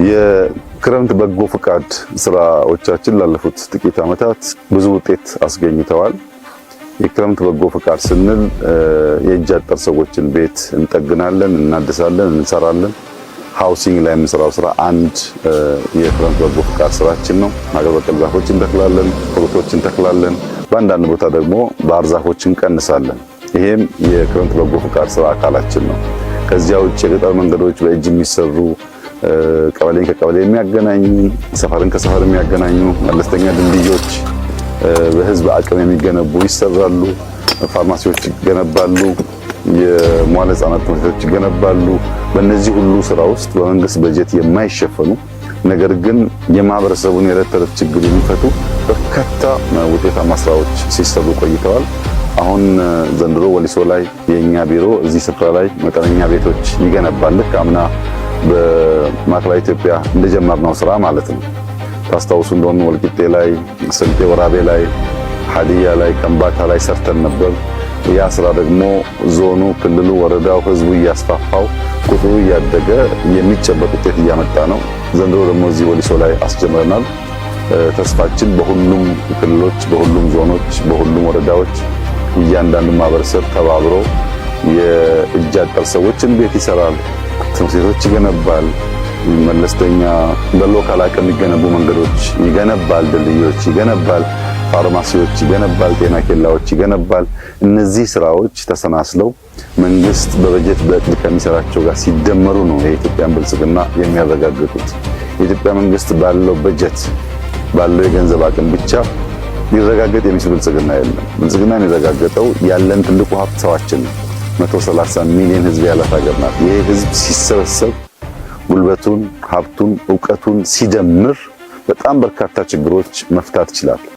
የክረምት በጎ ፍቃድ ስራዎቻችን ላለፉት ጥቂት ዓመታት ብዙ ውጤት አስገኝተዋል። የክረምት በጎ ፍቃድ ስንል የእጅ አጠር ሰዎችን ቤት እንጠግናለን፣ እናድሳለን፣ እንሰራለን። ሃውሲንግ ላይ የምንሰራው ስራ አንድ የክረምት በጎ ፍቃድ ስራችን ነው። ሀገር በቀል ዛፎችን እንተክላለን፣ ፍሩቶችን እንተክላለን። በአንዳንድ ቦታ ደግሞ ባህር ዛፎችን እንቀንሳለን። ይሄም የክረምት በጎ ፍቃድ ስራ አካላችን ነው። ከዚያ ውጭ የገጠር መንገዶች በእጅ የሚሰሩ ቀበሌን ከቀበሌ የሚያገናኙ፣ ሰፈርን ከሰፈር የሚያገናኙ መለስተኛ ድልድዮች በህዝብ አቅም የሚገነቡ ይሰራሉ። ፋርማሲዎች ይገነባሉ። የሟለ ህጻናት ትምህርት ቤቶች ይገነባሉ። በእነዚህ ሁሉ ስራ ውስጥ በመንግስት በጀት የማይሸፈኑ ነገር ግን የማህበረሰቡን የዕለት ተዕለት ችግር የሚፈቱ በርካታ ውጤታማ ስራዎች ሲሰሩ ቆይተዋል። አሁን ዘንድሮ ወሊሶ ላይ የኛ ቢሮ እዚህ ስፍራ ላይ መጠነኛ ቤቶች ይገነባል። ልክ አምና በማዕከላዊ ኢትዮጵያ እንደጀመርነው ስራ ማለት ነው። ታስታውሱ እንደሆነ ወልቂጤ ላይ፣ ስልጤ ወራቤ ላይ፣ ሀዲያ ላይ፣ ከምባታ ላይ ሰርተን ነበር። ያ ስራ ደግሞ ዞኑ፣ ክልሉ፣ ወረዳው፣ ህዝቡ እያስፋፋው ቁጥሩ እያደገ የሚጨበጥ ውጤት እያመጣ ነው። ዘንድሮ ደግሞ እዚህ ወሊሶ ላይ አስጀምረናል። ተስፋችን በሁሉም ክልሎች፣ በሁሉም ዞኖች፣ በሁሉም ወረዳዎች እያንዳንዱ ማህበረሰብ ተባብሮ የእጅ አጠር ሰዎችን ቤት ይሰራል፣ ትምህርት ቤቶች ይገነባል፣ መለስተኛ በሎካል አቅም የሚገነቡ መንገዶች ይገነባል፣ ድልድዮች ይገነባል፣ ፋርማሲዎች ይገነባል፣ ጤና ኬላዎች ይገነባል። እነዚህ ስራዎች ተሰናስለው መንግስት በበጀት በእቅድ ከሚሰራቸው ጋር ሲደመሩ ነው የኢትዮጵያን ብልጽግና የሚያረጋግጡት። የኢትዮጵያ መንግስት ባለው በጀት ባለው የገንዘብ አቅም ብቻ ሊረጋገጥ የሚችል ብልጽግና የለም። ብልጽግና የሚረጋገጠው ያለን ትልቁ ሀብት ሰዋችን ነው። 130 ሚሊዮን ህዝብ ያላት ሀገር ናት። ይሄ ህዝብ ሲሰበሰብ ጉልበቱን፣ ሀብቱን፣ ዕውቀቱን ሲደምር በጣም በርካታ ችግሮች መፍታት ይችላል።